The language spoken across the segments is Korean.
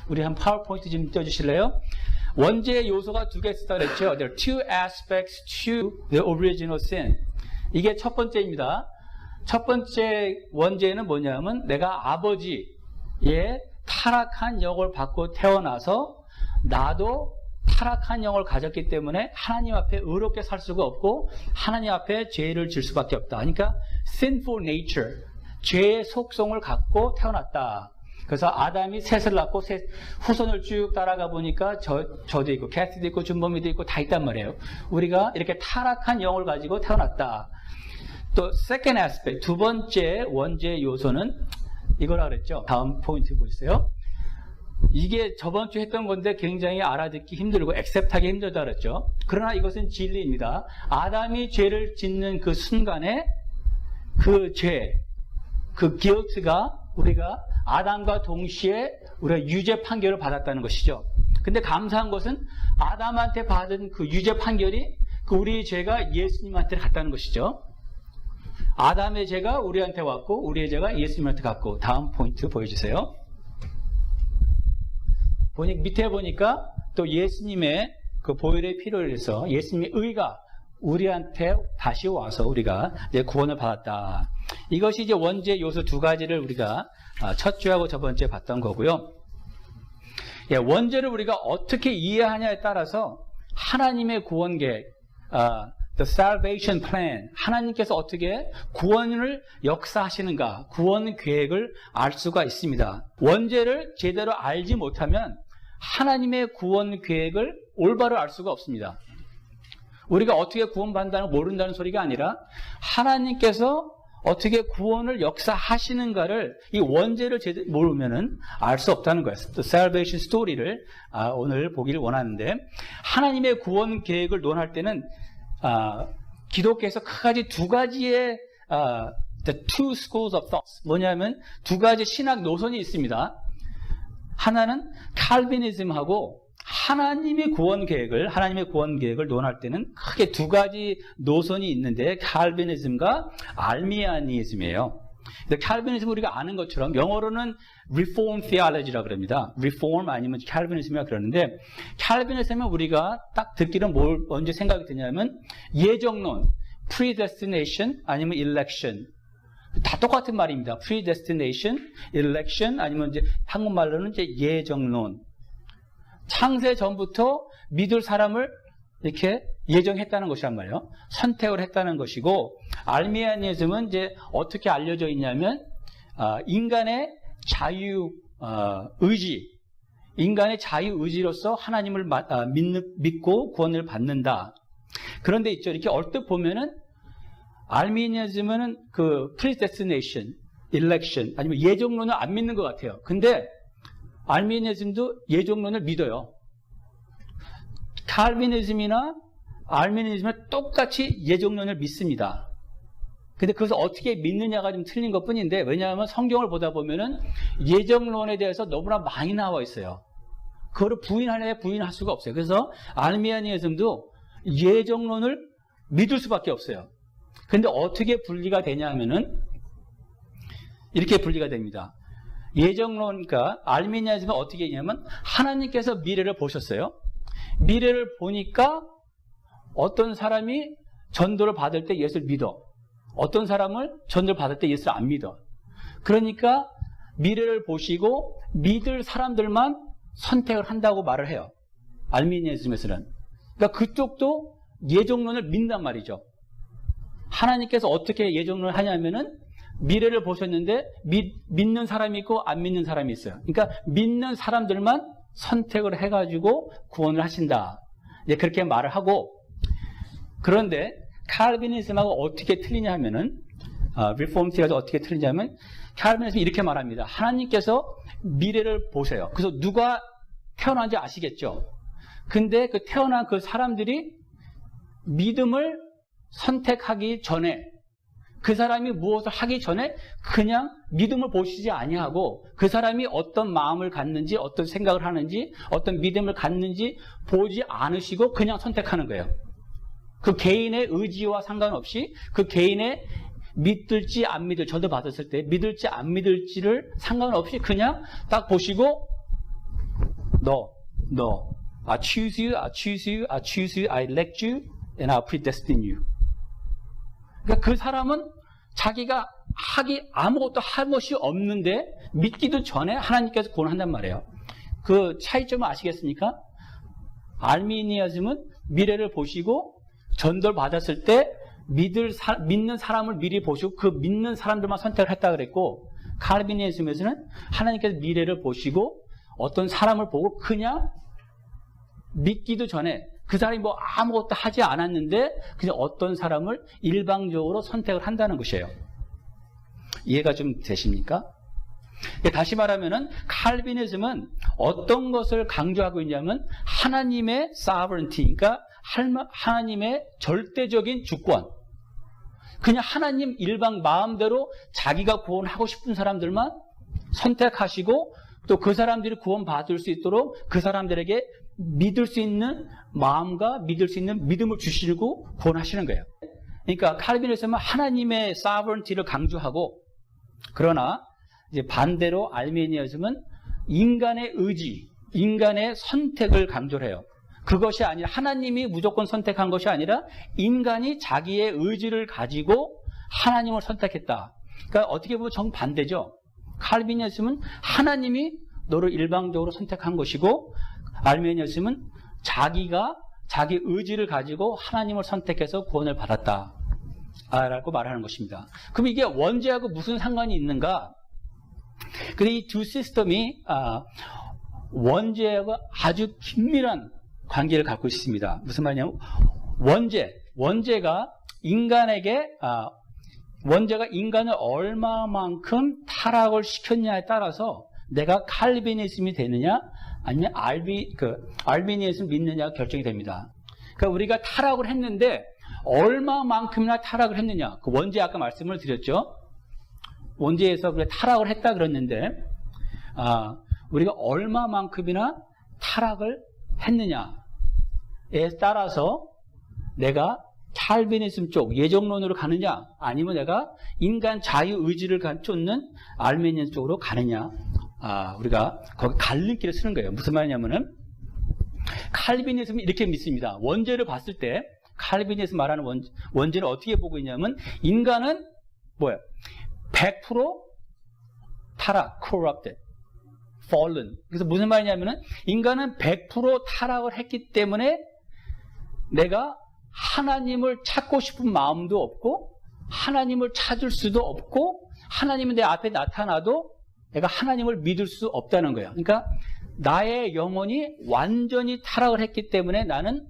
우리 한 파워포인트 좀 띄워주실래요? 원죄의 요소가 두 개 있었다 그랬죠. There are two aspects to the original sin. 이게 첫 번째입니다. 첫 번째 원죄는 뭐냐면 내가 아버지의 타락한 영을 받고 태어나서 나도 타락한 영을 가졌기 때문에 하나님 앞에 의롭게 살 수가 없고 하나님 앞에 죄를 질 수밖에 없다. 그러니까 sinful nature, 죄의 속성을 갖고 태어났다. 그래서 아담이 셋을 낳고 셋 후손을 쭉 따라가 보니까 저도 있고 캐스도 있고 준범이도 있고 다 있단 말이에요. 우리가 이렇게 타락한 영을 가지고 태어났다. 또 second aspect, 두 번째 원죄 요소는 이거라 그랬죠. 다음 포인트 보세요. 이게 저번 주 했던 건데 굉장히 알아듣기 힘들고 액셉트하기 힘들다 그랬죠. 그러나 이것은 진리입니다. 아담이 죄를 짓는 그 순간에 그 죄, 그 guilt가 우리가 아담과 동시에 우리가 유죄 판결을 받았다는 것이죠. 근데 감사한 것은 아담한테 받은 그 유죄 판결이 그 우리의 죄가 예수님한테 갔다는 것이죠. 아담의 죄가 우리한테 왔고 우리의 죄가 예수님한테 갔고. 다음 포인트 보여주세요. 밑에 보니까 또 예수님의 그 보혈의 피로 인해서 예수님의 의가 우리한테 다시 와서 우리가 이제 구원을 받았다. 이것이 이제 원죄 요소 두 가지를 우리가 첫 주하고 저번 주에 봤던 거고요. 원죄를 우리가 어떻게 이해하냐에 따라서 하나님의 구원 계획, the salvation plan, 하나님께서 어떻게 구원을 역사하시는가, 구원 계획을 알 수가 있습니다. 원죄를 제대로 알지 못하면 하나님의 구원 계획을 올바로 알 수가 없습니다. 우리가 어떻게 구원받는다는 걸 모른다는 소리가 아니라 하나님께서 어떻게 구원을 역사하시는가를 이 원죄를 제대로 모르면은 알 수 없다는 거예요. The salvation story를 오늘 보기를 원하는데 하나님의 구원 계획을 논할 때는 기독교에서 크게 두 가지의 the two schools of thoughts 뭐냐면 두 가지 신학 노선이 있습니다. 하나는 칼비니즘하고 하나님의 구원 계획을 논할 때는 크게 두 가지 노선이 있는데 칼비니즘과 알미아니즘이에요. 칼비니즘은 우리가 아는 것처럼 영어로는 Reform Theology라고 그럽니다. Reform 아니면 칼비니즘이라고 그러는데 칼비니즘은 우리가 딱 듣기는 뭘 먼저 생각이 드냐면 예정론, predestination 아니면 election 다 똑같은 말입니다. predestination, election 아니면 이제 한국말로는 이제 예정론. 창세 전부터 믿을 사람을 이렇게 예정했다는 것이란 말이에요. 선택을 했다는 것이고, 알미아니즘은 이제 어떻게 알려져 있냐면, 인간의 자유의지, 인간의 자유의지로서 하나님을 믿고 구원을 받는다. 그런데 있죠. 이렇게 얼뜻 보면은, 알미니즘은 그 predestination, election, 아니면 예정론을 안 믿는 것 같아요. 근데 알미니즘도 예정론을 믿어요. 칼비니즘이나 알미니즘은 똑같이 예정론을 믿습니다. 근데 그것을 어떻게 믿느냐가 좀 틀린 것 뿐인데, 왜냐하면 성경을 보다 보면은 예정론에 대해서 너무나 많이 나와 있어요. 그거를 부인할 수가 없어요. 그래서 알미니즘도 예정론을 믿을 수밖에 없어요. 근데 어떻게 분리가 되냐 하면은 이렇게 분리가 됩니다. 예정론과 알미니즘은 어떻게 했냐면 하나님께서 미래를 보셨어요. 미래를 보니까 어떤 사람이 전도를 받을 때 예수를 믿어. 어떤 사람을 전도를 받을 때 예수를 안 믿어. 그러니까 미래를 보시고 믿을 사람들만 선택을 한다고 말을 해요. 알미니즘에서는. 그러니까 그쪽도 예정론을 믿는단 말이죠. 하나님께서 어떻게 예정론을 하냐면은 미래를 보셨는데 믿는 사람이 있고 안 믿는 사람이 있어요. 그러니까 믿는 사람들만 선택을 해가지고 구원을 하신다. 이제 그렇게 말을 하고, 그런데 칼비니즘하고 어떻게 틀리냐 하면은 리폼 티어가 어떻게 틀리냐면 칼비니즘이 이렇게 말합니다. 하나님께서 미래를 보세요. 그래서 누가 태어난지 아시겠죠? 근데 그 태어난 그 사람들이 믿음을 선택하기 전에 그 사람이 무엇을 하기 전에 그냥 믿음을 보시지 아니하고 그 사람이 어떤 마음을 갖는지 어떤 생각을 하는지 어떤 믿음을 갖는지 보지 않으시고 그냥 선택하는 거예요. 그 개인의 의지와 상관없이 그 개인의 믿을지 안 믿을지, 저도 받았을 때 믿을지 안 믿을지를 상관없이 그냥 딱 보시고 너. I choose you, I choose you, I choose you, I elect you, and I predestine you. 그러니까 그 사람은 자기가 아무것도 할 것이 없는데 믿기도 전에 하나님께서 구원한단 말이에요. 그 차이점을 아시겠습니까? 알미니아즘은 미래를 보시고 전도를 받았을 때 믿는 사람을 미리 보시고 그 믿는 사람들만 선택을 했다 그랬고, 칼비니즘에서는 하나님께서 미래를 보시고 어떤 사람을 보고 그냥 믿기도 전에 그 사람이 뭐 아무것도 하지 않았는데 그냥 어떤 사람을 일방적으로 선택을 한다는 것이에요. 이해가 좀 되십니까? 다시 말하면은 칼비니즘은 어떤 것을 강조하고 있냐면 하나님의 sovereignty, 그러니까 하나님의 절대적인 주권. 그냥 하나님 일방 마음대로 자기가 구원하고 싶은 사람들만 선택하시고 또 그 사람들이 구원받을 수 있도록 그 사람들에게 믿을 수 있는 마음과 믿을 수 있는 믿음을 주시고 구원하시는 거예요. 그러니까 칼빈에서는 하나님의 sovereignty를 강조하고, 그러나 이제 반대로 알미니아즘은 인간의 의지, 인간의 선택을 강조를 해요. 그것이 아니라 하나님이 무조건 선택한 것이 아니라 인간이 자기의 의지를 가지고 하나님을 선택했다. 그러니까 어떻게 보면 정반대죠. 칼비니즘은 하나님이 너를 일방적으로 선택한 것이고, 알미니즘은 자기가 자기 의지를 가지고 하나님을 선택해서 구원을 받았다 라고 말하는 것입니다. 그럼 이게 원죄하고 무슨 상관이 있는가? 근데 이 두 시스템이 원죄하고 아주 긴밀한 관계를 갖고 있습니다. 무슨 말이냐면 원죄가 인간을 얼마만큼 타락을 시켰냐에 따라서 내가 칼비니즘이 되느냐 아니면 알비니즘 믿느냐가 결정이 됩니다. 그러니까 우리가 타락을 했는데 얼마만큼이나 타락을 했느냐. 그 원죄 아까 말씀을 드렸죠. 원죄에서 그래 타락을 했다 그랬는데 우리가 얼마만큼이나 타락을 했느냐에 따라서 내가 칼비니즘 쪽 예정론으로 가느냐 아니면 내가 인간 자유의지를 쫓는 알미니즘 쪽으로 가느냐, 우리가 거기 갈림길을 쓰는 거예요. 무슨 말이냐면은 칼비니즘은 이렇게 믿습니다. 원죄를 봤을 때 칼비니즘 말하는 원죄를 어떻게 보고 있냐면 인간은 뭐예요? 100% 타락, corrupted, fallen. 그래서 무슨 말이냐면은 인간은 100% 타락을 했기 때문에 내가 하나님을 찾고 싶은 마음도 없고 하나님을 찾을 수도 없고 하나님은 내 앞에 나타나도 내가 하나님을 믿을 수 없다는 거예요. 그러니까 나의 영혼이 완전히 타락을 했기 때문에 나는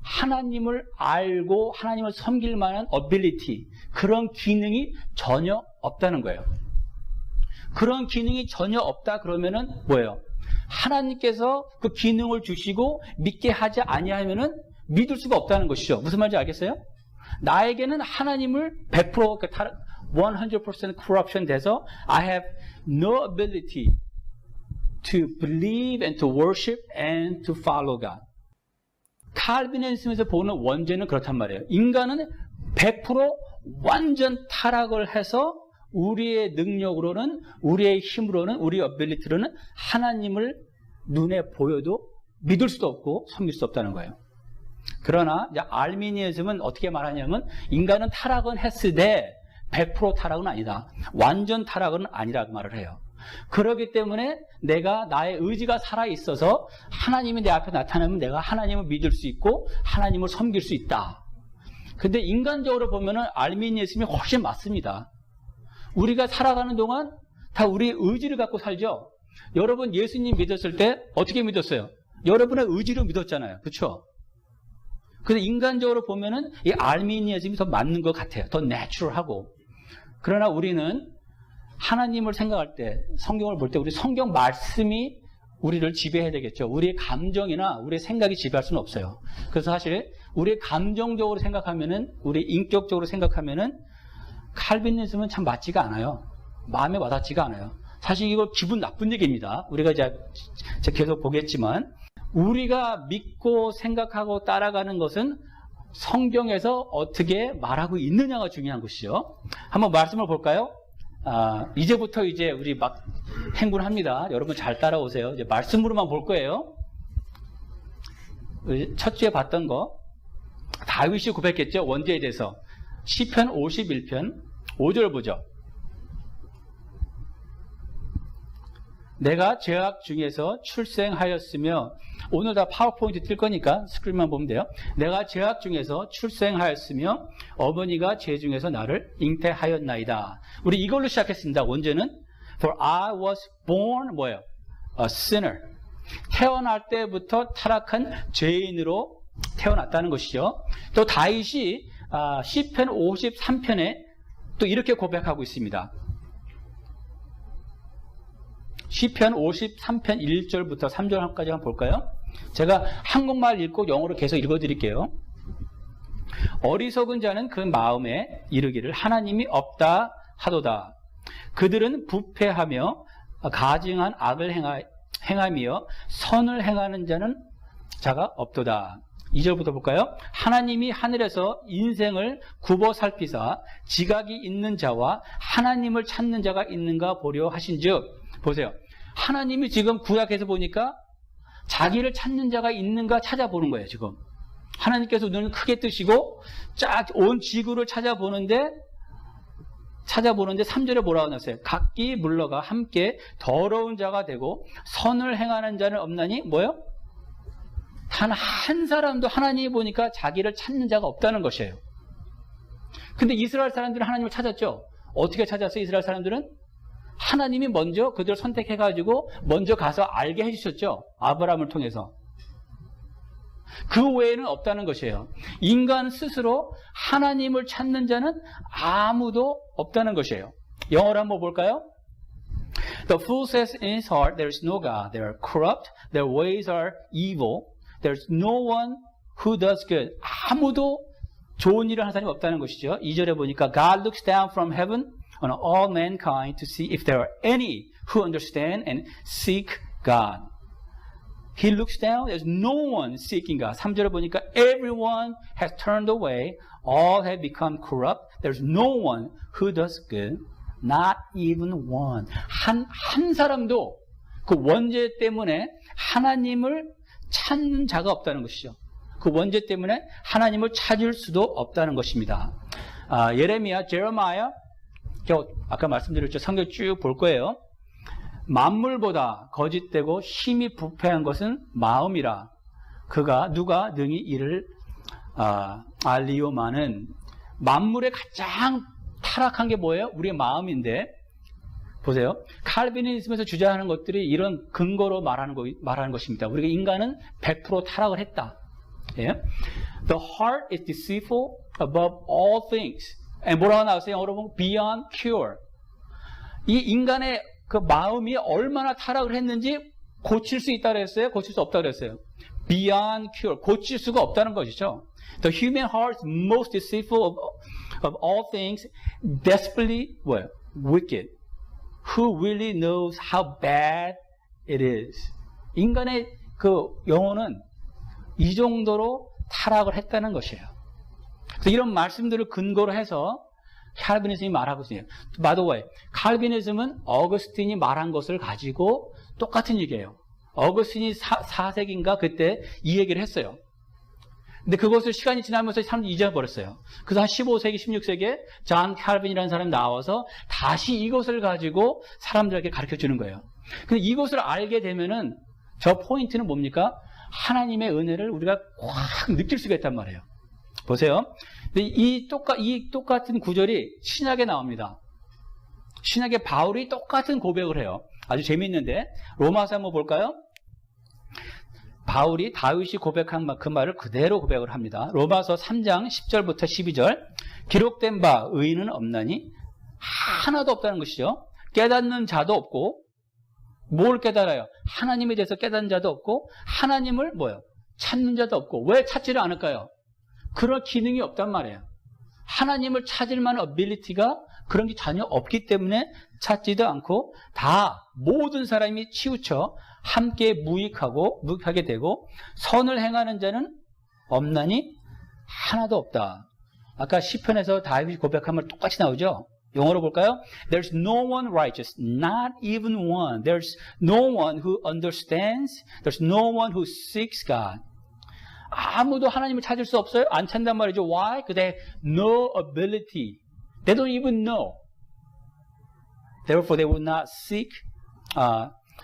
하나님을 알고 하나님을 섬길 만한 ability, 그런 기능이 전혀 없다는 거예요. 그런 기능이 전혀 없다 그러면은 뭐예요? 하나님께서 그 기능을 주시고 믿게 하지 아니하면은 믿을 수가 없다는 것이죠. 무슨 말인지 알겠어요? 나에게는 하나님을 100% 100% corruption 돼서 I have no ability to believe and to worship and to follow God. 칼비니즘에서 보는 원죄는 그렇단 말이에요. 인간은 100% 완전 타락을 해서 우리의 능력으로는, 우리의 힘으로는, 우리의 어빌리티로는 하나님을 눈에 보여도 믿을 수도 없고 섬길 수 없다는 거예요. 그러나 이제 알미니즘은 어떻게 말하냐면 인간은 타락은 했으되 100% 타락은 아니다. 완전 타락은 아니라고 말을 해요. 그렇기 때문에 내가 나의 의지가 살아있어서 하나님이 내 앞에 나타나면 내가 하나님을 믿을 수 있고 하나님을 섬길 수 있다. 근데 인간적으로 보면은 알미니즘이 훨씬 맞습니다. 우리가 살아가는 동안 다 우리의 의지를 갖고 살죠. 여러분 예수님 믿었을 때 어떻게 믿었어요? 여러분의 의지로 믿었잖아요. 그렇죠? 근데 인간적으로 보면은 이 알미니즘이 더 맞는 것 같아요. 더 내추럴하고. 그러나 우리는 하나님을 생각할 때, 성경을 볼 때 우리 성경 말씀이 우리를 지배해야 되겠죠. 우리의 감정이나 우리의 생각이 지배할 수는 없어요. 그래서 사실 우리의 감정적으로 생각하면은, 우리 인격적으로 생각하면은 칼빈니즘은 참 맞지가 않아요. 마음에 와닿지가 않아요. 사실 이거 기분 나쁜 얘기입니다. 우리가 이제 계속 보겠지만 우리가 믿고 생각하고 따라가는 것은 성경에서 어떻게 말하고 있느냐가 중요한 것이죠. 한번 말씀을 볼까요? 이제부터 이제 우리 막 행군합니다. 여러분 잘 따라오세요. 이제 말씀으로만 볼 거예요. 첫 주에 봤던 거 다윗이 고백했죠. 원죄에 대해서. 시편 51편 5절 보죠. 내가 죄악 중에서 출생하였으며, 오늘 다 파워포인트 뜰 거니까 스크린만 보면 돼요. 내가 죄악 중에서 출생하였으며 어머니가 죄 중에서 나를 잉태하였나이다. 우리 이걸로 시작했습니다. 원죄는 For I was born 뭐예요? A sinner. 태어날 때부터 타락한 죄인으로 태어났다는 것이죠. 또 다윗이 시편 53편에 또 이렇게 고백하고 있습니다. 시편 53편 1절부터 3절까지 한번 볼까요? 제가 한국말 읽고 영어로 계속 읽어드릴게요. 어리석은 자는 그 마음에 이르기를 하나님이 없다 하도다. 그들은 부패하며 가증한 악을 행하며 선을 행하는 자가 없도다. 2절부터 볼까요? 하나님이 하늘에서 인생을 굽어 살피사 지각이 있는 자와 하나님을 찾는 자가 있는가 보려 하신즉, 보세요. 하나님이 지금 구약에서 보니까 자기를 찾는 자가 있는가 찾아보는 거예요, 지금. 하나님께서 눈을 크게 뜨시고 쫙 온 지구를 찾아보는데 3절에 뭐라고 나왔어요? 각기 물러가 함께 더러운 자가 되고 선을 행하는 자는 없나니 뭐요? 단 한 사람도 하나님이 보니까 자기를 찾는 자가 없다는 것이에요. 근데 이스라엘 사람들은 하나님을 찾았죠. 어떻게 찾았어요? 이스라엘 사람들은 하나님이 먼저 그들을 선택해가지고 먼저 가서 알게 해주셨죠. 아브라함을 통해서. 그 외에는 없다는 것이에요. 인간 스스로 하나님을 찾는 자는 아무도 없다는 것이에요. 영어로 한번 볼까요? The fool says in his heart, there is no God. They are corrupt. Their ways are evil. There is no one who does good. 아무도 좋은 일을 하는 사람이 없다는 것이죠. 2절에 보니까 God looks down from heaven on all mankind to see if there are any who understand and seek God. He looks down, there's no one seeking God. 3절에 보니까 everyone has turned away, all have become corrupt. There's no one who does good, not even one. 한 사람도 그 원죄 때문에 하나님을 찾는 자가 없다는 것이죠. 그 원죄 때문에 하나님을 찾을 수도 없다는 것입니다. 예레미야, 제레마야, 아까 말씀드렸죠. 성경 쭉 볼 거예요. 만물보다 거짓되고 힘이 부패한 것은 마음이라. 누가 능히 이를 알리오마는. 만물의 가장 타락한 게 뭐예요? 우리의 마음인데, 보세요. 칼비니즘에서 주장하는 것들이 이런 근거로 말하는 것입니다. 우리가 인간은 100% 타락을 했다. 예? The heart is deceitful above all things. 뭐라고 나왔어요? 영어로 보면 beyond cure. 이 인간의 그 마음이 얼마나 타락을 했는지 고칠 수 있다고 했어요? 고칠 수 없다고 했어요? Beyond cure. 고칠 수가 없다는 것이죠. The human heart is most deceitful of all things, desperately wicked. Who really knows how bad it is? 인간의 그 영혼은 이 정도로 타락을 했다는 것이에요. 그래서 이런 말씀들을 근거로 해서 칼비니즘이 말하고 있어요. By the way, 칼비니즘은 어거스틴이 말한 것을 가지고 똑같은 얘기예요. 어거스틴이 4세기인가 그때 이 얘기를 했어요. 근데 그것을 시간이 지나면서 사람들이 잊어버렸어요. 그래서 한 15세기, 16세기에 존 칼빈이라는 사람이 나와서 다시 이것을 가지고 사람들에게 가르쳐 주는 거예요. 근데 이것을 알게 되면은 저 포인트는 뭡니까? 하나님의 은혜를 우리가 확 느낄 수가 있단 말이에요. 보세요. 근데 이 똑같은 구절이 신약에 나옵니다. 신약에 바울이 똑같은 고백을 해요. 아주 재미있는데 로마서 한번 볼까요? 바울이 다윗이 고백한 그 말을 그대로 고백을 합니다. 로마서 3장 10절부터 12절. 기록된 바 의인은 없나니 하나도 없다는 것이죠. 깨닫는 자도 없고, 뭘 깨달아요? 하나님에 대해서 깨닫는 자도 없고, 하나님을 찾는 자도 없고. 왜 찾지를 않을까요? 그런 기능이 없단 말이에요. 하나님을 찾을 만한 어빌리티가 그런 게 전혀 없기 때문에 찾지도 않고, 모든 사람이 치우쳐 함께 무익하게 되고, 선을 행하는 자는 없나니 하나도 없다. 아까 시편에서 다윗이 고백한 말 똑같이 나오죠? 영어로 볼까요? There's no one righteous, not even one. There's no one who understands. There's no one who seeks God. 아무도 하나님을 찾을 수 없어요? 안 찾는단 말이죠. Why? Because they have no ability. They don't even know. Therefore, they will not seek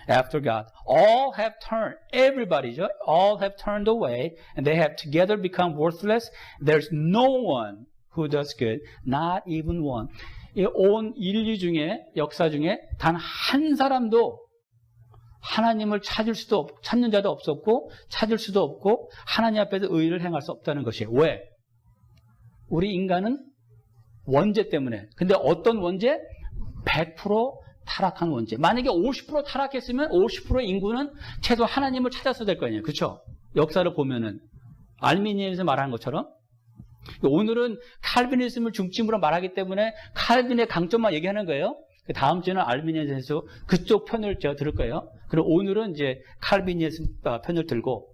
after God. All have turned, everybody죠. All have turned away, and they have together become worthless. There's no one who does good, not even one. 이 온 인류 중에, 역사 중에 단 한 사람도 하나님을 찾는 자도 없었고, 찾을 수도 없고, 하나님 앞에서 의를 행할 수 없다는 것이에요. 왜? 우리 인간은 원죄 때문에. 근데 어떤 원죄? 100% 타락한 원죄. 만약에 50% 타락했으면 50%의 인구는 최소 하나님을 찾았어야 될 거 아니에요. 그렇죠? 역사를 보면은 알미니에서 말하는 것처럼 오늘은 칼빈이즘을 중심으로 말하기 때문에 칼빈의 강점만 얘기하는 거예요. 다음 주에는 알미니에서 그쪽 편을 제가 들을 거예요. 그리고 오늘은 이제 칼빈이즘 편을 들고.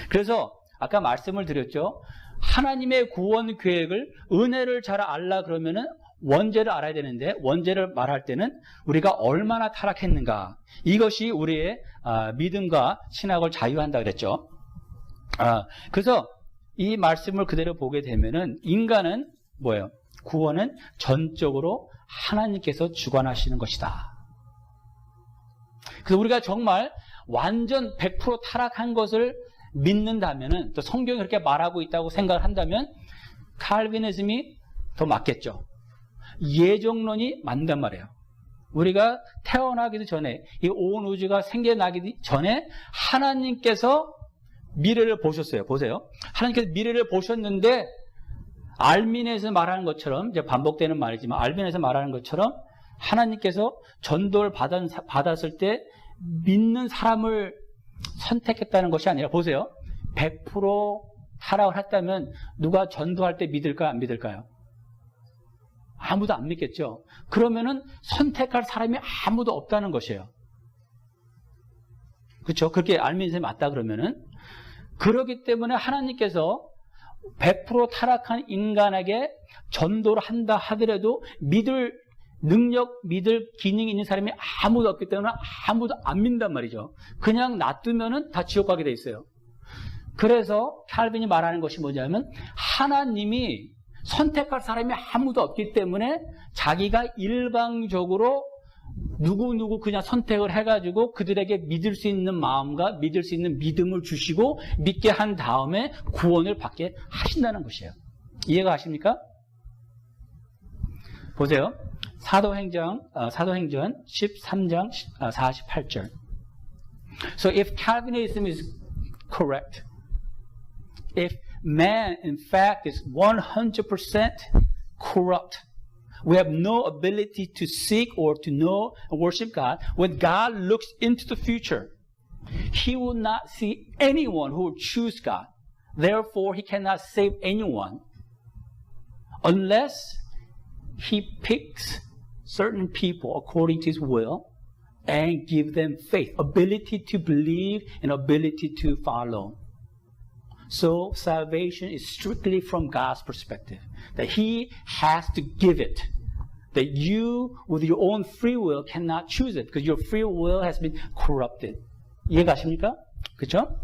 그래서 아까 말씀을 드렸죠. 하나님의 구원 계획을, 은혜를 잘 알라 그러면은 원죄를 알아야 되는데, 원죄를 말할 때는 우리가 얼마나 타락했는가, 이것이 우리의 믿음과 신학을 자유한다 그랬죠. 그래서 이 말씀을 그대로 보게 되면은 인간은 뭐예요? 구원은 전적으로 하나님께서 주관하시는 것이다. 그래서 우리가 정말 완전 100% 타락한 것을 믿는다면은, 또 성경이 그렇게 말하고 있다고 생각을 한다면 칼빈이즘이 더 맞겠죠. 예정론이 맞단 말이에요. 우리가 태어나기도 전에, 이 온 우주가 생겨나기 전에 하나님께서 미래를 보셨어요. 보세요. 하나님께서 미래를 보셨는데, 알민에서 말하는 것처럼, 이제 반복되는 말이지만, 알민에서 말하는 것처럼 하나님께서 전도를 받았을 때 믿는 사람을 선택했다는 것이 아니라, 보세요. 100% 타락을 했다면 누가 전도할 때 믿을까요? 안 믿을까요? 아무도 안 믿겠죠. 그러면은 선택할 사람이 아무도 없다는 것이에요. 그렇죠? 그렇게 알면서 맞다 그러면은. 그렇기 때문에 하나님께서 100% 타락한 인간에게 전도를 한다 하더라도 믿을 능력, 믿을 기능이 있는 사람이 아무도 없기 때문에 아무도 안 믿는단 말이죠. 그냥 놔두면은 다 지옥 가게 돼 있어요. 그래서 칼빈이 말하는 것이 뭐냐면, 하나님이 선택할 사람이 아무도 없기 때문에 자기가 일방적으로 누구 그냥 선택을 해가지고 그들에게 믿을 수 있는 마음과 믿을 수 있는 믿음을 주시고 믿게 한 다음에 구원을 받게 하신다는 것이에요. 이해가 가십니까? 보세요. 사도행전 13장 48절. So if Calvinism is correct, if man in fact is 100% corrupt, we have no ability to seek or to know and worship God. When God looks into the future, He will not see anyone who will choose God. Therefore, He cannot save anyone unless He picks certain people according to His will and give them faith, ability to believe and ability to follow. So salvation is strictly from God's perspective, that He has to give it. That you, with your own free will, cannot choose it because your free will has been corrupted. 이해가십니까? 그렇죠?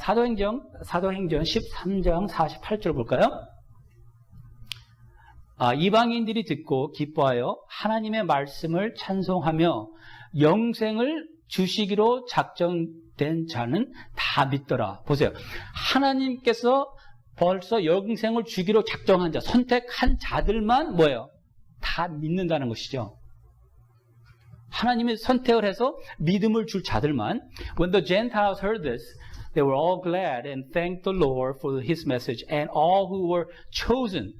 사도행전 13장 48절 볼까요? 이방인들이 듣고 기뻐하여 하나님의 말씀을 찬송하며 영생을 주시기로 작정된 자는 다 믿더라. 보세요. 하나님께서 벌써 영생을 주기로 작정한 자, 선택한 자들만 뭐예요? 다 믿는다는 것이죠. 하나님이 선택을 해서 믿음을 줄 자들만. When the Gentiles heard this, they were all glad and thanked the Lord for His message. And all who were chosen,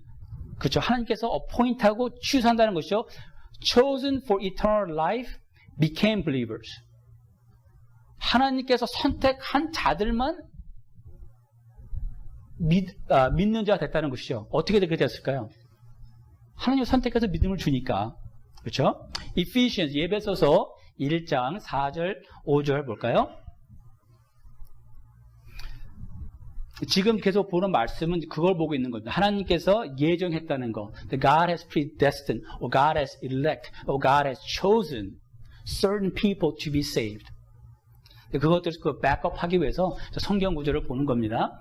그렇죠? 하나님께서 appoint하고 choose,한다는 것이죠. Chosen for eternal life became believers. 하나님께서 선택한 자들만 믿는 자가 됐다는 것이죠. 어떻게 그렇게 됐을까요? 하나님이 선택해서 믿음을 주니까. 그렇죠? Ephesians, 예배소서 1장 4절, 5절 볼까요? 지금 계속 보는 말씀은 그걸 보고 있는 겁니다. 하나님께서 예정했다는 거. God has predestined, or God has elect, or God has chosen certain people to be saved. 그것들을 그 백업하기 위해서 성경 구절을 보는 겁니다.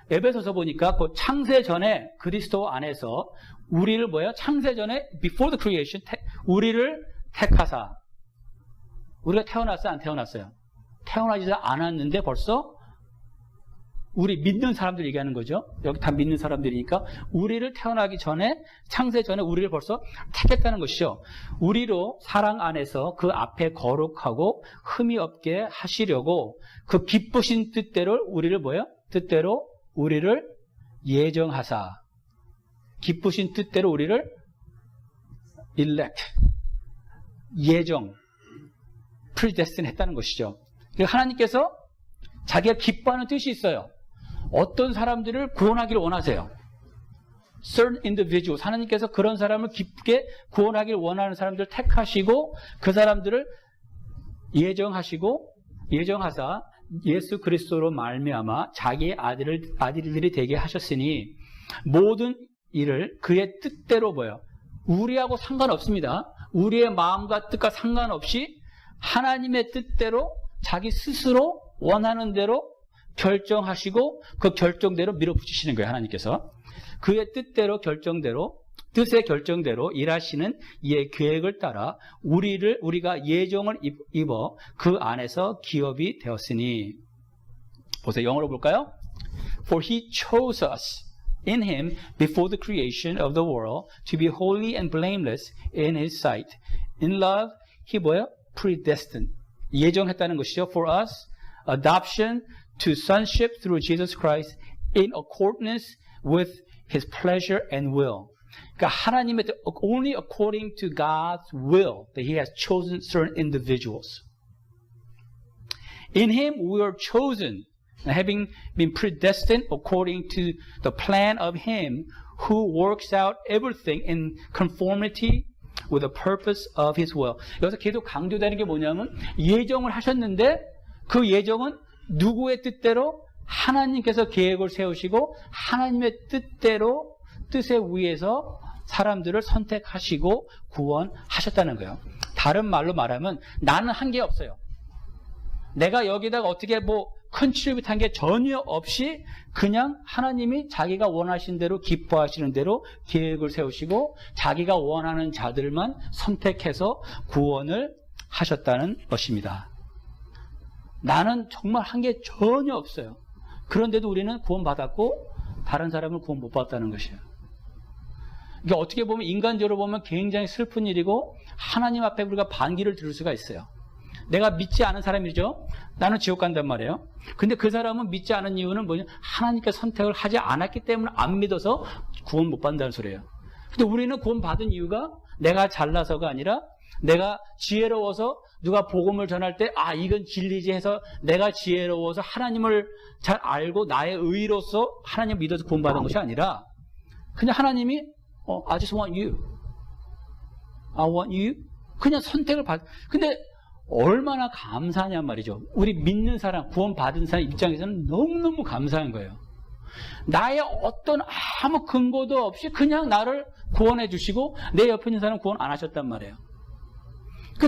에베소서 보니까 그 창세 전에 그리스도 안에서 우리를 뭐예요? 창세 전에 before the creation 우리를 택하사. 우리가 태어났어요? 안 태어났어요? 태어나지 않았는데 벌써 우리 믿는 사람들 얘기하는 거죠. 여기 다 믿는 사람들이니까 우리를 태어나기 전에 창세 전에 우리를 벌써 택했다는 것이죠. 우리로 사랑 안에서 그 앞에 거룩하고 흠이 없게 하시려고 그 기쁘신 뜻대로 우리를 뭐예요? 뜻대로 우리를 예정하사 기쁘신 뜻대로 우리를 elect 예정 predestined 했다는 것이죠. 하나님께서 자기가 기뻐하는 뜻이 있어요. 어떤 사람들을 구원하기를 원하세요. Certain individuals. 하나님께서 그런 사람을 기쁘게 구원하기를 원하는 사람들을 택하시고 그 사람들을 예정하사 예수 그리스도로 말미암아 자기의 아들들이 되게 하셨으니 모든 일을 그의 뜻대로 보여. 우리하고 상관없습니다. 우리의 마음과 뜻과 상관없이 하나님의 뜻대로 자기 스스로 원하는 대로 결정하시고 그 결정대로 밀어붙이시는 거예요. 하나님께서 그의 뜻대로 뜻의 결정대로 일하시는 이의 계획을 따라 우리가 예정을 입어 그 안에서 기업이 되었으니 보세요. 영어로 볼까요? For he chose us in him before the creation of the world to be holy and blameless in his sight. In love he 뭐예요? predestined. 예정했다는 것이죠. For us adoption to sonship through Jesus Christ in accordance with His pleasure and will. 그러니까 하나님의 only according to God's will that He has chosen certain individuals. In Him we are chosen, having been predestined according to the plan of Him who works out everything in conformity with the purpose of His will. 여기서 계속 강조되는 게 뭐냐면 예정을 하셨는데 그 예정은 누구의 뜻대로? 하나님께서 계획을 세우시고 하나님의 뜻대로 뜻에 의해서 사람들을 선택하시고 구원하셨다는 거예요. 다른 말로 말하면 나는 한 게 없어요. 내가 여기다가 어떻게 컨트리뷰트 한 게 전혀 없이 그냥 하나님이 자기가 원하신 대로 기뻐하시는 대로 계획을 세우시고 자기가 원하는 자들만 선택해서 구원을 하셨다는 것입니다. 나는 정말 한 게 전혀 없어요. 그런데도 우리는 구원받았고 다른 사람은 구원 못 받았다는 것이에요. 이게 어떻게 보면 인간적으로 보면 굉장히 슬픈 일이고 하나님 앞에 우리가 반기를 들을 수가 있어요. 내가 믿지 않은 사람이죠. 나는 지옥 간단 말이에요. 근데 그 사람은 믿지 않은 이유는 뭐냐? 하나님께 선택을 하지 않았기 때문에 안 믿어서 구원 못 받는다는 소리예요. 근데 우리는 구원 받은 이유가 내가 잘나서가 아니라 내가 지혜로워서 누가 복음을 전할 때 이건 진리지 해서 내가 지혜로워서 하나님을 잘 알고 나의 의로서 하나님 믿어서 구원받은 것이 아니라 그냥 하나님이 I just want you. I want you. 그냥 선택을 근데 얼마나 감사하냔 말이죠. 우리 믿는 사람, 구원받은 사람 입장에서는 너무너무 감사한 거예요. 나의 어떤 아무 근거도 없이 그냥 나를 구원해 주시고 내 옆에 있는 사람은 구원 안 하셨단 말이에요.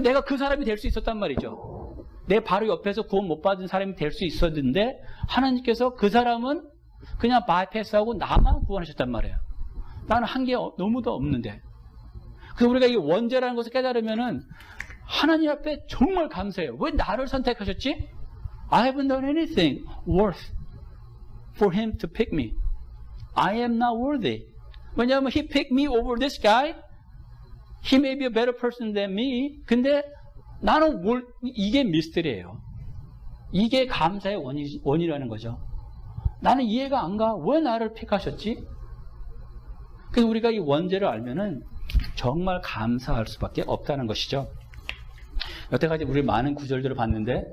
내가 그 사람이 될 수 있었단 말이죠. 내 바로 옆에서 구원 못 받은 사람이 될 수 있었는데 하나님께서 그 사람은 그냥 바이패스하고 나만 구원하셨단 말이에요. 나는 한 게 너무도 없는데. 그래서 우리가 이 원죄라는 것을 깨달으면은 하나님 앞에 정말 감사해요. 왜 나를 선택하셨지? I haven't done anything worth for him to pick me. I am not worthy. 왜냐하면 he picked me over this guy. He may be a better person than me. 근데 나는 이게 미스터리예요. 이게 감사의 원이라는 거죠. 나는 이해가 안 가. 왜 나를 픽하셨지? 그래서 우리가 이 원죄를 알면은 정말 감사할 수밖에 없다는 것이죠. 여태까지 우리 많은 구절들을 봤는데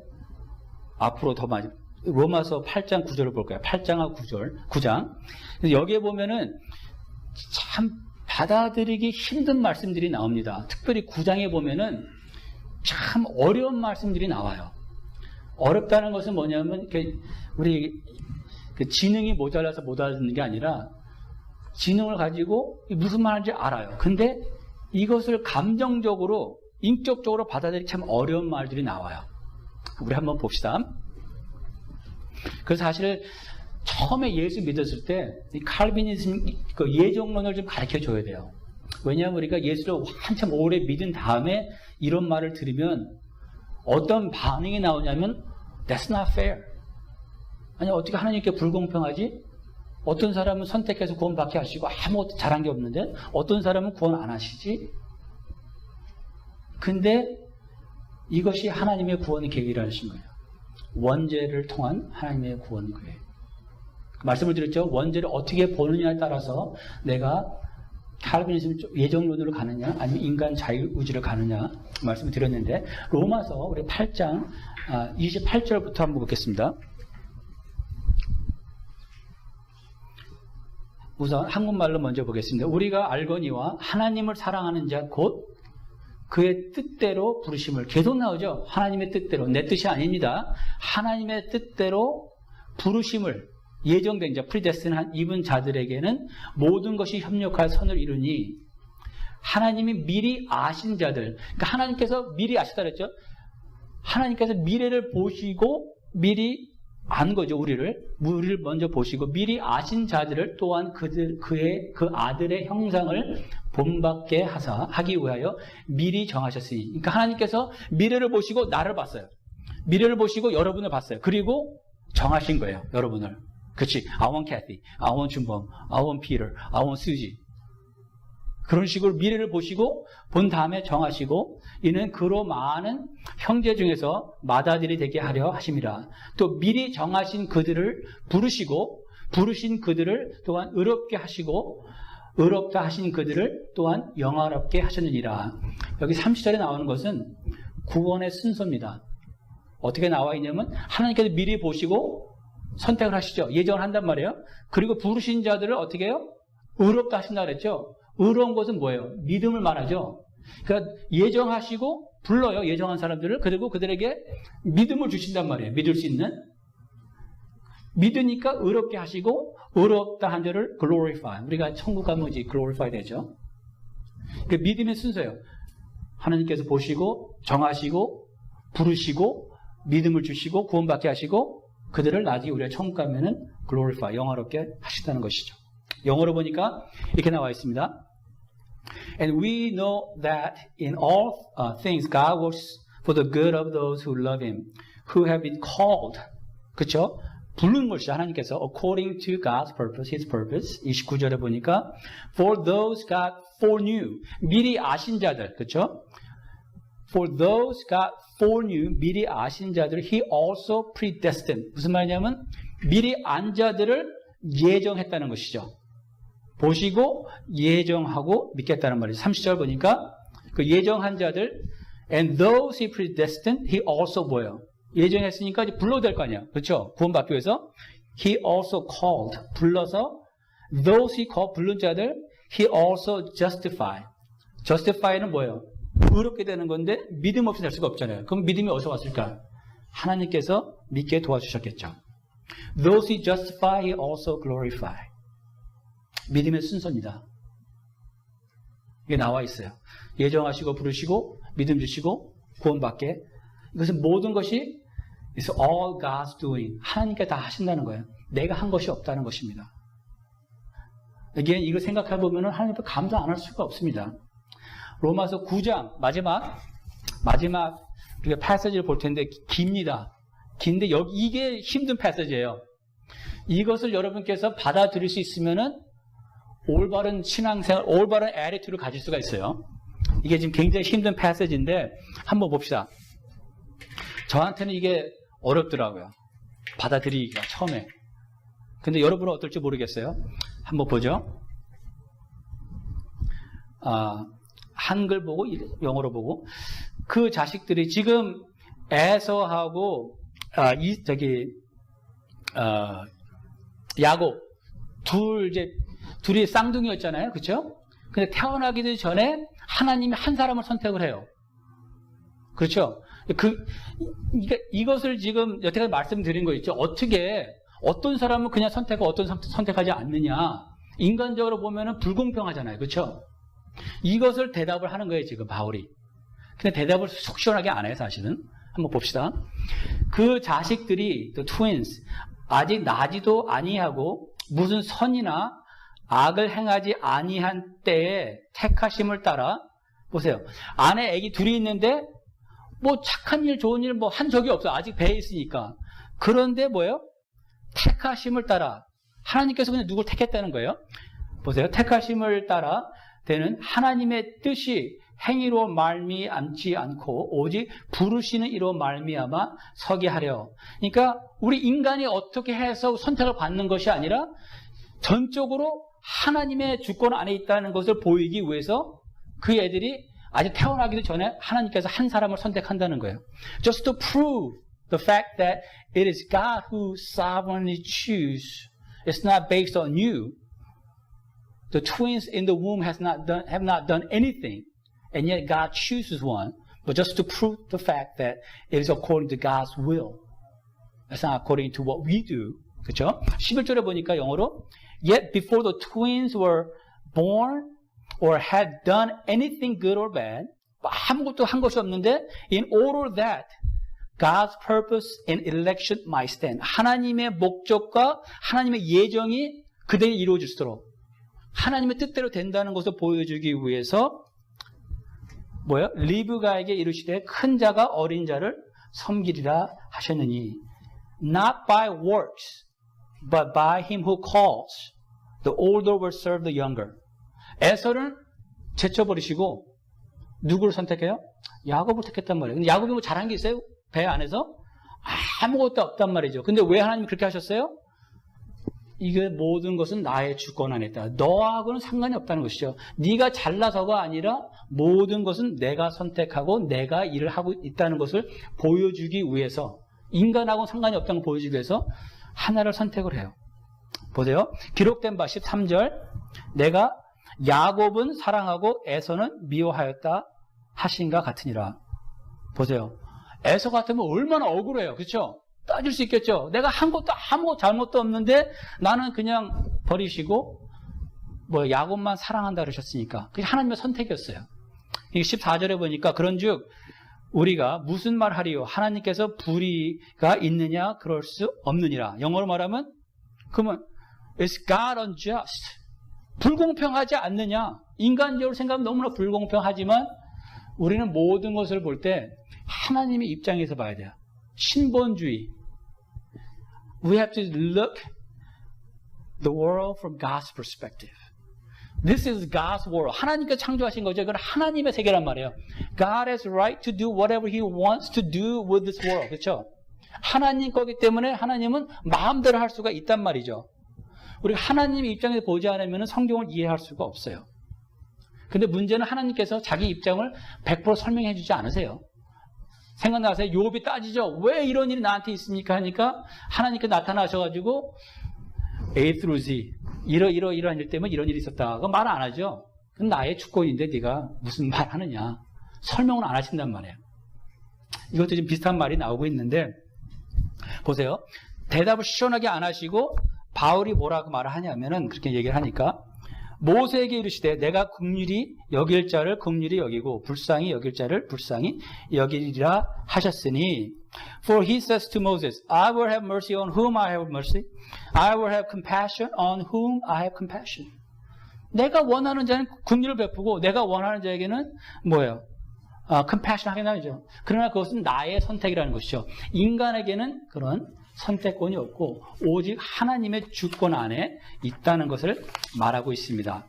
앞으로 더 많이 로마서 8장 9절을 볼까요? 8장하고 9장. 여기에 보면은 참 받아들이기 힘든 말씀들이 나옵니다. 특별히 9장에 보면은 참 어려운 말씀들이 나와요. 어렵다는 것은 뭐냐면 우리 그 지능이 모자라서 못 알아듣는 게 아니라 지능을 가지고 무슨 말인지 알아요. 근데 이것을 감정적으로, 인격적으로 받아들이기 참 어려운 말들이 나와요. 우리 한번 봅시다. 그래서 사실 처음에 예수 믿었을 때 이 칼비니즘 그 예정론을 좀 가르쳐 줘야 돼요. 왜냐하면 우리가 예수를 한참 오래 믿은 다음에 이런 말을 들으면 어떤 반응이 나오냐면 That's not fair. 아니 어떻게 하나님께 불공평하지? 어떤 사람은 선택해서 구원받게 하시고 아무것도 잘한 게 없는데 어떤 사람은 구원 안 하시지? 근데 이것이 하나님의 구원의 계획이라는 거예요. 원죄를 통한 하나님의 구원 계획. 말씀을 드렸죠. 원죄를 어떻게 보느냐에 따라서 내가 칼빈이즘 예정론으로 가느냐 아니면 인간 자유의지로 가느냐 말씀을 드렸는데 로마서 우리 8장 28절부터 한번 보겠습니다. 우선 한국말로 먼저 보겠습니다. 우리가 알거니와 하나님을 사랑하는 자 곧 그의 뜻대로 부르심을 계속 나오죠. 하나님의 뜻대로. 내 뜻이 아닙니다. 하나님의 뜻대로 부르심을 예정된 자, 프리데스틴한 입은 자들에게는 모든 것이 협력할 선을 이루니 하나님이 미리 아신 자들. 그러니까 하나님께서 미리 아시다 그랬죠. 하나님께서 미래를 보시고 미리 안 거죠. 우리를 먼저 보시고 미리 아신 자들을 또한 그의 아들의 형상을 본받게 하기 위하여 미리 정하셨으니. 그러니까 하나님께서 미래를 보시고 나를 봤어요. 미래를 보시고 여러분을 봤어요. 그리고 정하신 거예요. 여러분을. 그렇지. I want Kathy, I want 준범, I want Peter, I want Susie. 그런 식으로 미래를 보시고 본 다음에 정하시고 이는 그로 많은 형제 중에서 맏아들이 되게 하려 하심이라. 또 미리 정하신 그들을 부르시고 부르신 그들을 또한 의롭게 하시고 의롭다 하신 그들을 또한 영화롭게 하셨느니라. 여기 30절에 나오는 것은 구원의 순서입니다. 어떻게 나와 있냐면 하나님께서 미리 보시고 선택을 하시죠. 예정을 한단 말이에요. 그리고 부르신 자들을 어떻게 해요? 의롭다 하신다 그랬죠. 의로운 것은 뭐예요? 믿음을 말하죠. 그러니까 예정하시고 불러요. 예정한 사람들을. 그리고 그들에게 믿음을 주신단 말이에요. 믿을 수 있는. 믿으니까 의롭게 하시고 의롭다 한 자를 glorify. 우리가 천국 가면 이제 glorify 되죠. 그 믿음의 순서예요. 하나님께서 보시고 정하시고 부르시고 믿음을 주시고 구원받게 하시고 그들을 나중에 우리가 천국 가면은 glorify, 영화롭게 하시다는 것이죠. 영어로 보니까 이렇게 나와 있습니다. And we know that in all things God works for the good of those who love Him, who have been called. 그렇죠? 부르는 것이죠. 하나님께서 according to God's purpose, His purpose. 29절에 보니까 for those God foreknew, 미리 아신 자들. 그렇죠? For those God foreknew, 미리 아신 자들, He also predestined. 무슨 말이냐면 미리 안 자들을 예정했다는 것이죠. 보시고 예정하고 믿겠다는 말이죠. 30절 보니까 그 예정한 자들 and those he predestined, he also 뭐예요? 예정했으니까 이제 불러도 될 거 아니야. 그렇죠? 구원받기 위해서 he also called, 불러서 those he called, 부른 자들 he also justify. justify는 뭐예요? 의롭게 되는 건데 믿음 없이 될 수가 없잖아요. 그럼 믿음이 어디서 왔을까? 하나님께서 믿게 도와주셨겠죠. Those he justify, he also glorify. 믿음의 순서입니다. 이게 나와 있어요. 예정하시고 부르시고 믿음 주시고 구원받게. 이것은 모든 것이 It's all God's doing. 하나님께 다 하신다는 거예요. 내가 한 것이 없다는 것입니다. 이게 이걸 생각해 보면 하나님 앞에 감사 안 할 수가 없습니다. 로마서 9장 마지막 우리가 패서지를 볼 텐데 깁니다. 긴데 이게 힘든 패서지예요. 이것을 여러분께서 받아들일 수 있으면은 올바른 신앙생활, 올바른 애티튜드를 가질 수가 있어요. 이게 지금 굉장히 힘든 패서지인데 한번 봅시다. 저한테는 이게 어렵더라고요. 받아들이기가 처음에. 근데 여러분은 어떨지 모르겠어요. 한번 보죠. 한글 보고 영어로 보고 그 자식들이 지금 에서하고 야곱 둘이 쌍둥이였잖아요. 그렇죠? 근데 태어나기도 전에 하나님이 한 사람을 선택을 해요. 그렇죠? 이것을 지금 여태까지 말씀드린 거 있죠? 어떻게 어떤 사람은 그냥 선택하고 어떤 선택하지 않느냐. 인간적으로 보면은 불공평하잖아요. 그렇죠? 이것을 대답을 하는 거예요, 지금 바울이. 근데 대답을 속 시원하게 안 해요, 사실은. 한번 봅시다. 그 자식들이, the twins, 아직 나지도 아니하고 무슨 선이나 악을 행하지 아니한 때에 택하심을 따라, 보세요. 안에 애기 둘이 있는데, 뭐 착한 일, 좋은 일 뭐 한 적이 없어요. 아직 배에 있으니까. 그런데 뭐예요? 택하심을 따라. 하나님께서 그냥 누굴 택했다는 거예요. 보세요. 택하심을 따라 되는 하나님의 뜻이 행위로 말미암지 않고 오직 부르시는 이로 말미암아 서게 하려. 그러니까 우리 인간이 어떻게 해서 선택을 받는 것이 아니라 전적으로 하나님의 주권 안에 있다는 것을 보이기 위해서 그 애들이 아직 태어나기도 전에 하나님께서 한 사람을 선택한다는 거예요. Just to prove the fact that it is God who sovereignly chooses. It's not based on you. The twins in the womb have not done anything. And yet God chooses one, but just to prove the fact that it is according to God's will. It's not according to what we do. 그렇죠? 11절에 보니까 영어로 Yet before the twins were born or had done anything good or bad, 아무것도 한 것이 없는데 in order that God's purpose in election might stand. 하나님의 목적과 하나님의 예정이 그대로 이루어질 수 있도록 하나님의 뜻대로 된다는 것을 보여주기 위해서 뭐예요? 리브가에게 이르시되 큰 자가 어린 자를 섬기리라 하셨느니 not by works but by him who calls the older will serve the younger. 에서를 제쳐버리시고 누구를 선택해요? 야곱을 택했단 말이에요. 근데 야곱이 뭐 잘한 게 있어요? 배 안에서? 아무것도 없단 말이죠. 근데 왜 하나님이 그렇게 하셨어요? 이게 모든 것은 나의 주권 안에 있다. 너하고는 상관이 없다는 것이죠. 네가 잘나서가 아니라 모든 것은 내가 선택하고 내가 일을 하고 있다는 것을 보여주기 위해서 인간하고는 상관이 없다는 걸 보여주기 위해서 하나를 선택을 해요. 보세요. 기록된 바 13절 내가 야곱은 사랑하고 에서는 미워하였다 하신가 같으니라. 보세요. 에서 같으면 얼마나 억울해요. 그렇죠? 따질 수 있겠죠. 내가 한 것도 아무 잘못도 없는데 나는 그냥 버리시고 뭐 야곱만 사랑한다 그러셨으니까 그게 하나님의 선택이었어요. 14절에 보니까 그런즉 우리가 무슨 말 하리요? 하나님께서 불의가 있느냐? 그럴 수 없느니라. 영어로 말하면 그러면 Is God unjust? 불공평하지 않느냐? 인간적으로 생각하면 너무나 불공평하지만 우리는 모든 것을 볼 때 하나님의 입장에서 봐야 돼요. 신본주의. We have to look the world from God's perspective. This is God's world. 하나님께서 창조하신 거죠. 이건 하나님의 세계란 말이에요. God has right to do whatever He wants to do with this world. 그렇죠? 하나님 거기 때문에 하나님은 마음대로 할 수가 있단 말이죠. 우리가 하나님의 입장에서 보지 않으면 성경을 이해할 수가 없어요. 근데 문제는 하나님께서 자기 입장을 100% 설명해 주지 않으세요. 생각나세요? 욥이 따지죠. 왜 이런 일이 나한테 있습니까? 하니까 하나님께서 나타나셔가지고 A through Z 이러한 일 때문에 이런 일이 있었다. 그거 말 안 하죠. 그건 나의 주권인데 네가 무슨 말 하느냐. 설명을 안 하신단 말이에요. 이것도 지금 비슷한 말이 나오고 있는데 보세요. 대답을 시원하게 안 하시고 바울이 뭐라고 말을 하냐면은 그렇게 얘기를 하니까 모세에게 이르시되 내가 긍휼히 여길 자를 긍휼히 여기고 불쌍히 여길 자를 불쌍히 여기리라 하셨으니 For he says to Moses, I will have mercy on whom I have mercy. I will have compassion on whom I have compassion. 내가 원하는 자는 긍휼을 베푸고 내가 원하는 자에게는 뭐예요? compassion 하게 나오죠. 그러나 그것은 나의 선택이라는 것이죠. 인간에게는 그런 선택권이 없고 오직 하나님의 주권 안에 있다는 것을 말하고 있습니다.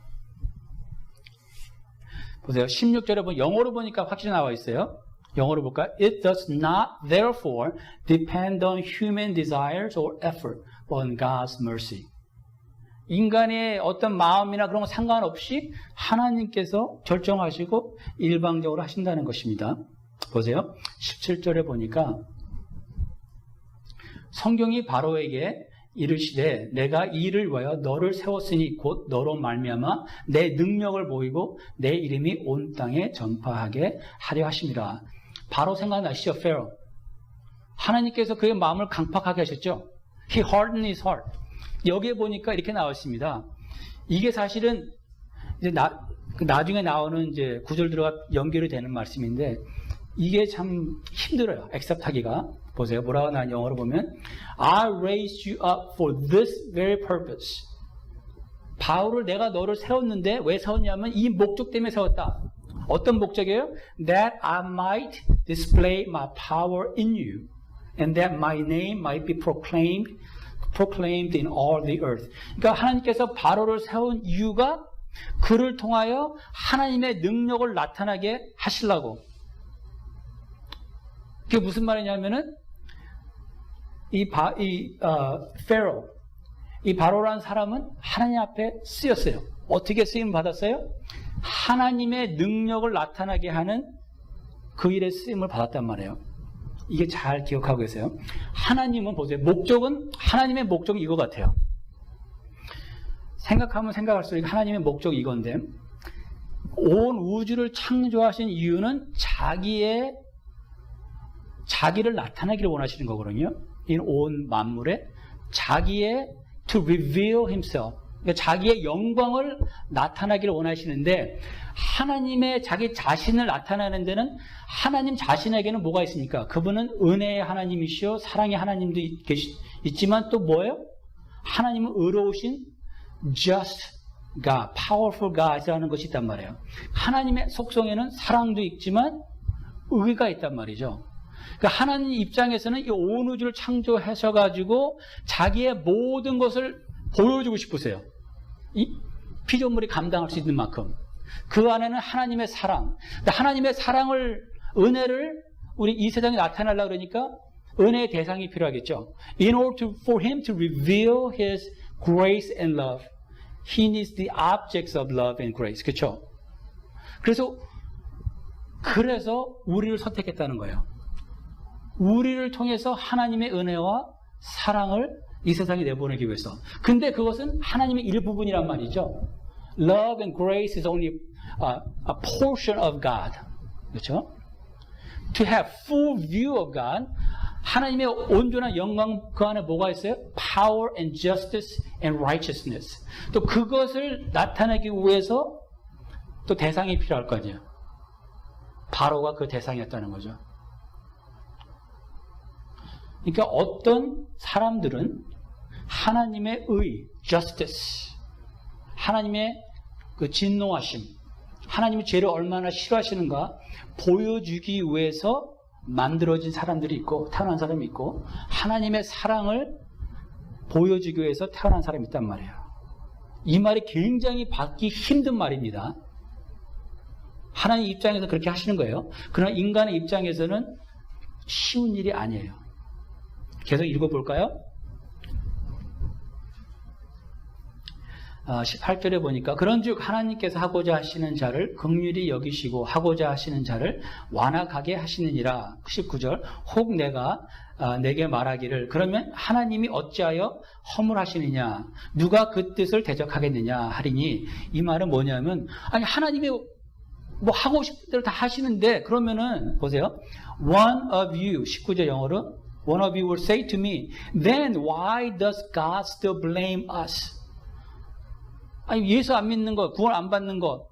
보세요. 16절에 보면 영어로 보니까 확실히 나와 있어요. 영어로 볼까요? It does not therefore depend on human desires or effort, but on God's mercy. 인간의 어떤 마음이나 그런 거 상관없이 하나님께서 결정하시고 일방적으로 하신다는 것입니다. 보세요. 17절에 보니까 성경이 바로에게 이르시되 내가 이 일을 위하여 너를 세웠으니 곧 너로 말미암아 내 능력을 보이고 내 이름이 온 땅에 전파하게 하려 하심이라. 바로 생각나시죠? 페로. 하나님께서 그의 마음을 강팍하게 하셨죠. He hardened his heart. 여기에 보니까 이렇게 나왔습니다. 이게 사실은 이제 나중에 나오는 이제 구절들과 연결이 되는 말씀인데 이게 참 힘들어요. 액셉트하기가. 보세요. 뭐라고 나 영어로 보면 I raised you up for this very purpose. 바울을 내가 너를 세웠는데 왜 세웠냐면 이 목적 때문에 세웠다. 어떤 목적이에요? That I might display my power in you and that my name might be proclaimed in all the earth. 그러니까 하나님께서 바로를 세운 이유가 그를 통하여 하나님의 능력을 나타나게 하시려고. 그게 무슨 말이냐면은 페로, 이 바로라는 사람은 하나님 앞에 쓰였어요. 어떻게 쓰임 받았어요? 하나님의 능력을 나타나게 하는 그 일에 쓰임을 받았단 말이에요. 이게 잘 기억하고 계세요. 하나님은 보세요. 하나님의 목적은 이거 같아요. 생각하면 생각할수록 하나님의 목적이 이건데 온 우주를 창조하신 이유는 자기를 나타나기를 원하시는 거거든요. 이 온 만물에 자기의 to reveal himself, 그러니까 자기의 영광을 나타나기를 원하시는데 하나님의 자기 자신을 나타내는 데는 하나님 자신에게는 뭐가 있습니까? 그분은 은혜의 하나님이시요 사랑의 하나님도 있지만 또 뭐예요? 하나님은 의로우신 just God, powerful God이라는 것이 있단 말이에요. 하나님의 속성에는 사랑도 있지만 의가 있단 말이죠. 그러니까 하나님 입장에서는 이 온 우주를 창조하셔가지고 자기의 모든 것을 보여주고 싶으세요. 이 피조물이 감당할 수 있는 만큼. 그 안에는 하나님의 사랑. 하나님의 은혜를 우리 이 세상에 나타내려고 그러니까 은혜의 대상이 필요하겠죠. In order for him to reveal his grace and love, he needs the objects of love and grace. 그렇죠? 그래서 우리를 선택했다는 거예요. 우리를 통해서 하나님의 은혜와 사랑을 이 세상에 내보내기 위해서. 근데 그것은 하나님의 일부분이란 말이죠. Love and grace is only a portion of God. 그렇죠? To have full view of God, 하나님의 온전한 영광 그 안에 뭐가 있어요? Power and justice and righteousness. 또 그것을 나타내기 위해서 또 대상이 필요할 거 아니에요. 바로가 그 대상이었다는 거죠. 그러니까 어떤 사람들은 하나님의 justice, 하나님의 그 진노하심, 하나님이 죄를 얼마나 싫어하시는가 보여주기 위해서 만들어진 사람들이 있고 태어난 사람이 있고 하나님의 사랑을 보여주기 위해서 태어난 사람이 있단 말이에요. 이 말이 굉장히 받기 힘든 말입니다. 하나님 입장에서 그렇게 하시는 거예요. 그러나 인간의 입장에서는 쉬운 일이 아니에요. 계속 읽어볼까요? 18절에 보니까 그런즉 하나님께서 하고자 하시는 자를 긍휼히 여기시고 하고자 하시는 자를 완악하게 하시느니라. 19절 혹 내가 내게 말하기를 그러면 하나님이 어찌하여 허물하시느냐 누가 그 뜻을 대적하겠느냐 하리니 이 말은 뭐냐면 아니 하나님이 뭐 하고 싶은 대로 다 하시는데 그러면은 보세요. One of you 19절 영어로 One of you will say to me, then why does God still blame us? 아니, 예수 안 믿는 것, 구원 안 받는 것,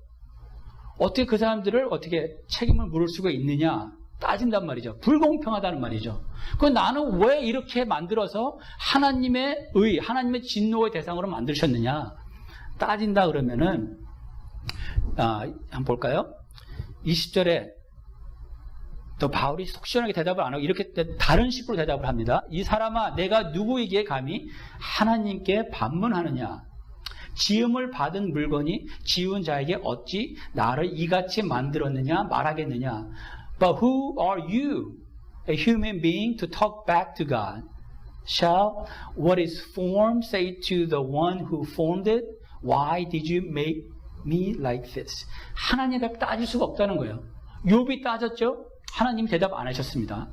어떻게 그 사람들을 어떻게 책임을 물을 수가 있느냐? 따진단 말이죠. 불공평하다는 말이죠. 그럼 나는 왜 이렇게 만들어서 하나님의 하나님의 진노의 대상으로 만드셨느냐? 따진다 그러면은, 한번 볼까요? 20절에 또 바울이 속 시원하게 대답을 안 하고 이렇게 다른 식으로 대답을 합니다. 이 사람아 내가 누구에게 감히 하나님께 반문하느냐. 지음을 받은 물건이 지은 자에게 어찌 나를 이같이 만들었느냐 말하겠느냐. But who are you, a human being, to talk back to God? Shall what is formed say to the one who formed it, why did you make me like this? 하나님 앞에 따질 수가 없다는 거예요. 욥이 따졌죠? 하나님 대답 안 하셨습니다.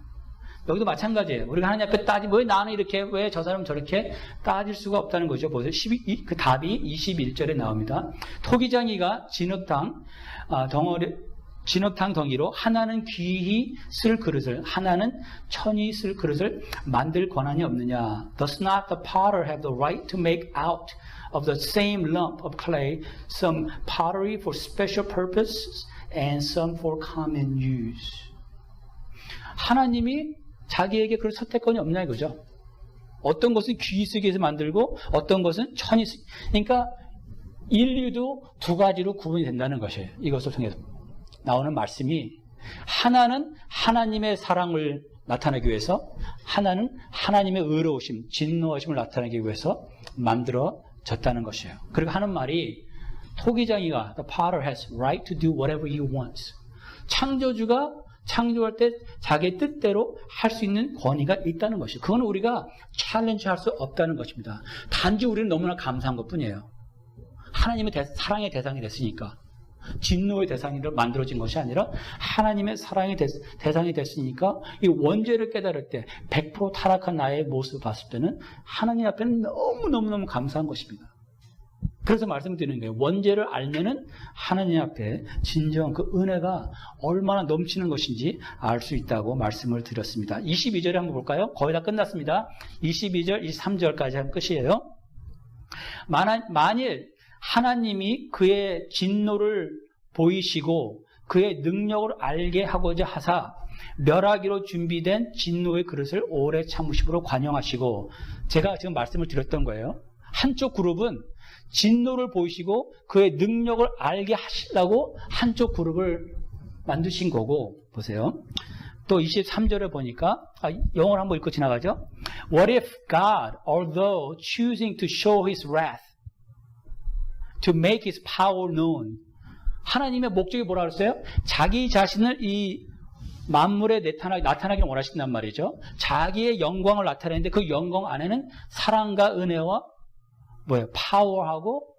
여기도 마찬가지예요. 우리가 하나님 앞에 왜 나는 이렇게, 왜 저 사람은 저렇게 따질 수가 없다는 거죠. 보세요. 그 답이 21절에 나옵니다. 토기장이가 진흙탕 진흙탕 덩이로 하나는 귀히 쓸 그릇을, 하나는 천히 쓸 그릇을 만들 권한이 없느냐. Does not the potter have the right to make out of the same lump of clay some pottery for special purposes and some for common use? 하나님이 자기에게 그런 선택권이 없냐 이거죠. 어떤 것은 귀히 쓰기 위해서 만들고 어떤 것은 천히 쓰기. 그러니까 인류도 두 가지로 구분이 된다는 것이에요. 이것을 통해서 나오는 말씀이 하나는 하나님의 사랑을 나타내기 위해서, 하나는 하나님의 의로우심, 진노하심을 나타내기 위해서 만들어졌다는 것이에요. 그리고 하는 말이 토기장이가 The potter has right to do whatever he wants. 창조주가 창조할 때 자기의 뜻대로 할 수 있는 권위가 있다는 것이에요. 그건 우리가 챌린지할 수 없다는 것입니다. 단지 우리는 너무나 감사한 것뿐이에요. 하나님의 사랑의 대상이 됐으니까. 진노의 대상으로 만들어진 것이 아니라 하나님의 사랑의 대상이 됐으니까 이 원죄를 깨달을 때 100% 타락한 나의 모습을 봤을 때는 하나님 앞에는 너무너무 감사한 것입니다. 그래서 말씀드리는 거예요. 원죄를 알면은 하나님 앞에 진정한 그 은혜가 얼마나 넘치는 것인지 알 수 있다고 말씀을 드렸습니다. 22절에 한번 볼까요? 거의 다 끝났습니다. 22절, 23절까지 하면 끝이에요. 만일 하나님이 그의 진노를 보이시고 그의 능력을 알게 하고자 하사 멸하기로 준비된 진노의 그릇을 오래 참으심으로 관용하시고, 제가 지금 말씀을 드렸던 거예요. 한쪽 그룹은 진노를 보이시고 그의 능력을 알게 하시려고 한쪽 그룹을 만드신 거고, 보세요. 또 23절에 보니까 영어를 한번 읽고 지나가죠. What if God, although choosing to show his wrath, to make his power known. 하나님의 목적이 뭐라 그랬어요? 자기 자신을 이 만물에 나타나기를 원하신단 말이죠. 자기의 영광을 나타내는데 그 영광 안에는 사랑과 은혜와 파워하고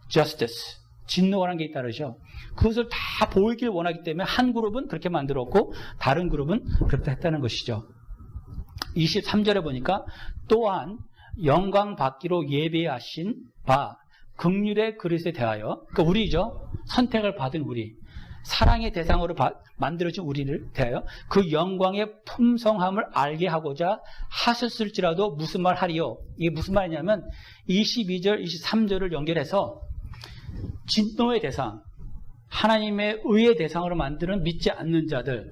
justice, 진노라는 게 따르죠. 그것을 다 보이길 원하기 때문에 한 그룹은 그렇게 만들었고 다른 그룹은 그렇게 했다는 것이죠. 23절에 보니까 또한 영광 받기로 예배하신 바 긍휼의 그릇에 대하여, 그러니까 우리죠. 선택을 받은 우리, 사랑의 대상으로 만들어진 우리를 대하여 그 영광의 풍성함을 알게 하고자 하셨을지라도 무슨 말 하리요? 이게 무슨 말이냐면 22절, 23절을 연결해서 진노의 대상, 하나님의 의의 대상으로 만드는 믿지 않는 자들,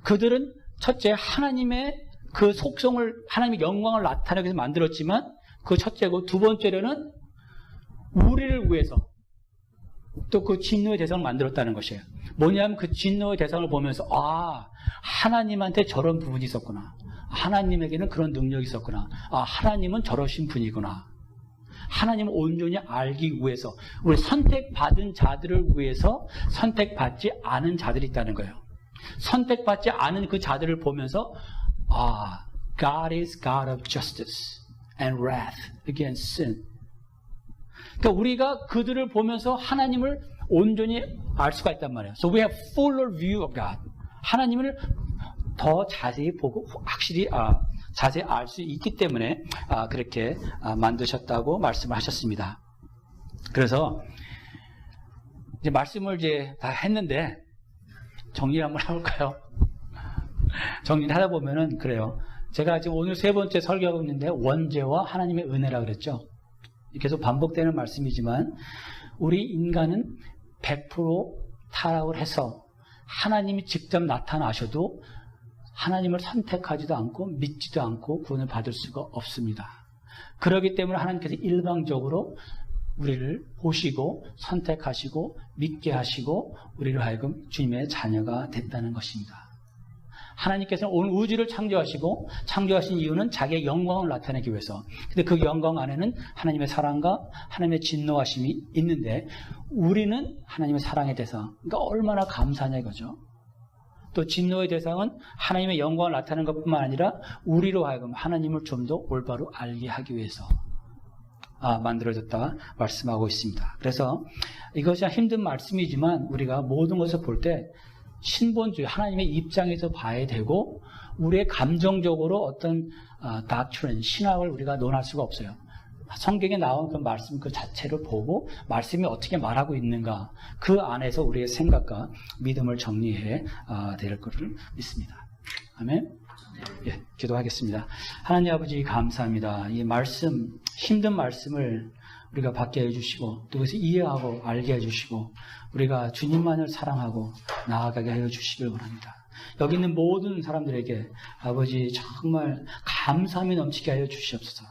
그들은 첫째 하나님의 그 속성을, 하나님의 영광을 나타내기 위해서 만들었지만 그 첫째고, 두 번째로는 우리를 위해서 또 그 진노의 대상을 만들었다는 것이에요. 뭐냐면 그 진노의 대상을 보면서 하나님한테 저런 부분이 있었구나. 하나님에게는 그런 능력이 있었구나. 하나님은 저러신 분이구나. 하나님을 온전히 알기 위해서, 우리 선택받은 자들을 위해서 선택받지 않은 자들이 있다는 거예요. 선택받지 않은 그 자들을 보면서 God is God of justice and wrath against sin. 그러니까 우리가 그들을 보면서 하나님을 온전히 알 수가 있단 말이에요. So we have fuller view of God. 하나님을 더 자세히 보고 확실히 자세히 알 수 있기 때문에 그렇게 만드셨다고 말씀을 하셨습니다. 그래서 이제 말씀을 다 했는데 정리를 한번 해볼까요? 정리를 하다 보면은 그래요. 제가 지금 오늘 세 번째 설교하고 있는데 원죄와 하나님의 은혜라 그랬죠. 계속 반복되는 말씀이지만 우리 인간은 100% 타락을 해서 하나님이 직접 나타나셔도 하나님을 선택하지도 않고 믿지도 않고 구원을 받을 수가 없습니다. 그렇기 때문에 하나님께서 일방적으로 우리를 보시고 선택하시고 믿게 하시고 우리를 하여금 주님의 자녀가 됐다는 것입니다. 하나님께서는 온 우주를 창조하시고 창조하신 이유는 자기의 영광을 나타내기 위해서. 근데 그 영광 안에는 하나님의 사랑과 하나님의 진노하심이 있는데 우리는 하나님의 사랑의 대상. 그러니까 얼마나 감사하냐 이거죠. 또 진노의 대상은 하나님의 영광을 나타내는 것뿐만 아니라 우리로 하여금 하나님을 좀 더 올바로 알게 하기 위해서 만들어졌다 말씀하고 있습니다. 그래서 이것이 힘든 말씀이지만 우리가 모든 것을 볼 때 신본주의, 하나님의 입장에서 봐야 되고 우리의 감정적으로 어떤 doctrine, 신학을 우리가 논할 수가 없어요. 성경에 나온 그 말씀 그 자체를 보고 말씀이 어떻게 말하고 있는가 그 안에서 우리의 생각과 믿음을 정리해 될 것을 믿습니다. 아멘. 예, 기도하겠습니다. 하나님 아버지 감사합니다. 이 말씀, 힘든 말씀을 우리가 받게 해주시고 또 그것을 이해하고 알게 해주시고 우리가 주님만을 사랑하고 나아가게 해주시길 원합니다. 여기 있는 모든 사람들에게 아버지 정말 감사함이 넘치게 하여 주시옵소서.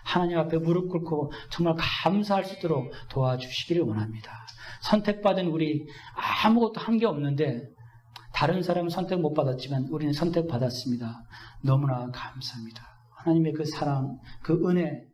하나님 앞에 무릎 꿇고 정말 감사할 수 있도록 도와주시기를 원합니다. 선택받은 우리 아무것도 한 게 없는데 다른 사람은 선택 못 받았지만 우리는 선택받았습니다. 너무나 감사합니다. 하나님의 그 사랑, 그 은혜